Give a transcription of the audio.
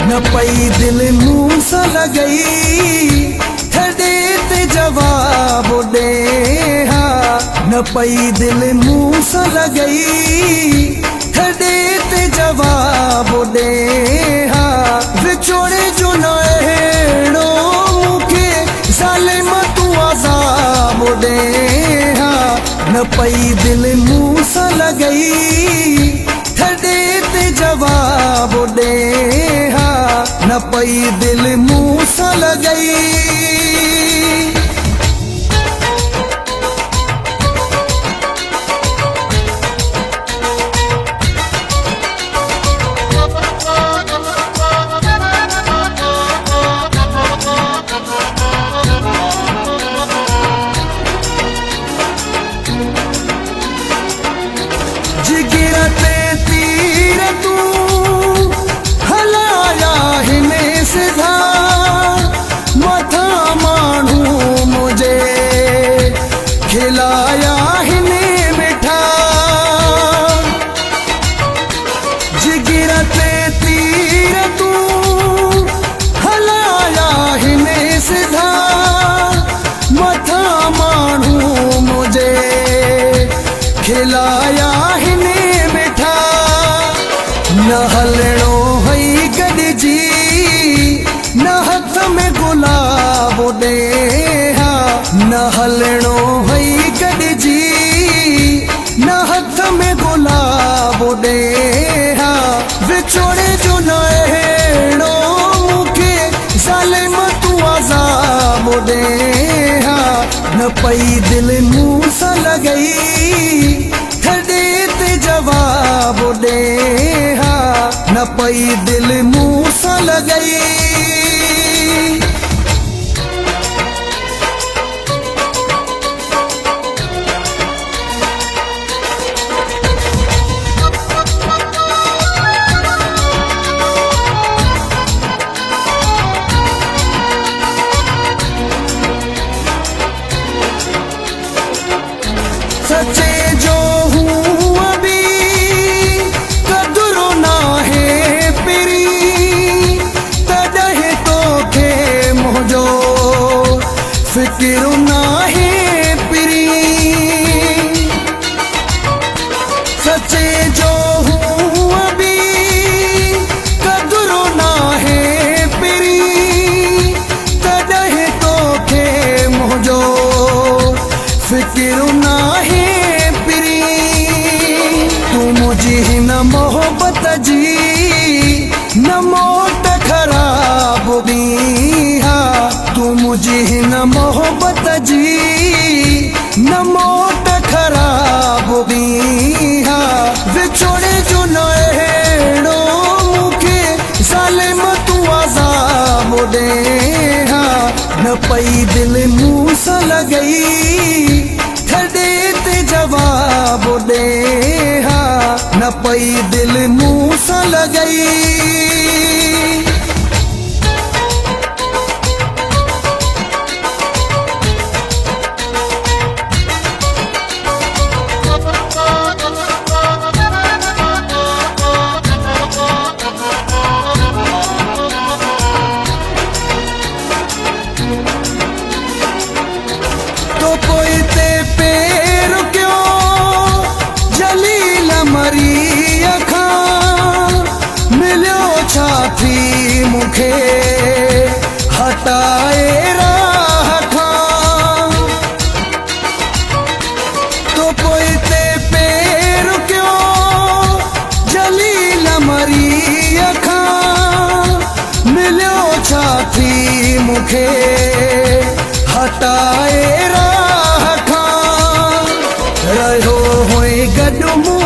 न पई दिल मूं सां लॻई थॾे ते जवाब ॾे हा न पई दिल मूं सां लॻई थॾे ते जवाब ॾे हा विछोड़े जो न अहिड़ो मूंखे ज़ालिम तूं अज़ाब ॾे हा न पई दिल मूं सां लॻई थॾे ते जवाब ॾे हा न पई दिल मूं सां लॻई जिगर ते तीर तूं हलाया हिने सिधा मथा माण्हू मुझे खिलाया हिने मिठा जिगर ते तीर तूं हलाया हिने सिधा मथा माण्हू मुझे खिलाया न हलणो हई गॾिजी न हथ में गुलाब ॾे हा न हलणो हई गॾिजी न हथ में गुलाब ॾे हा विछोड़े जो न अहिड़ो मूंखे ज़ालिम तूं अज़ाब ॾे हा न पई दिल मूं सां लॻई थॾे ते जवाब ॾे हा न पई दिल मूं सां लॻई सचे जो हूँ अभी कदुरो नाहे पिरी तॾहिं तोखे मुंहिंजो फिकिर नाहे पिरी सचे जो हूँ अभी कदुरो नाहे पिरी तॾहिं तोखे मुंहिंजो फिकिर नाहे हिन मोहब्बत जी न मोट ख़राब दी हा तूं मुझी हिन मोहब्बत जी न मोट ख़राब दी हा विछोड़े जो न अहिड़ो मूंखे ज़ालिम तूं अज़ाब ॾे हा न पई दिल मूं सां लॻई थॾे ते जवाब ॾे हा न पई दिल मूं सां लॻई तो पोइ ते पेर क्यों जलील मरी अखां मिलियो छा थी मूंखे हटाए राह खां तो पोइ ते पेर क्यों जलील मरी अखां मिलियो छा थी मूंखे हटाए राह खां रहियो हुई गॾु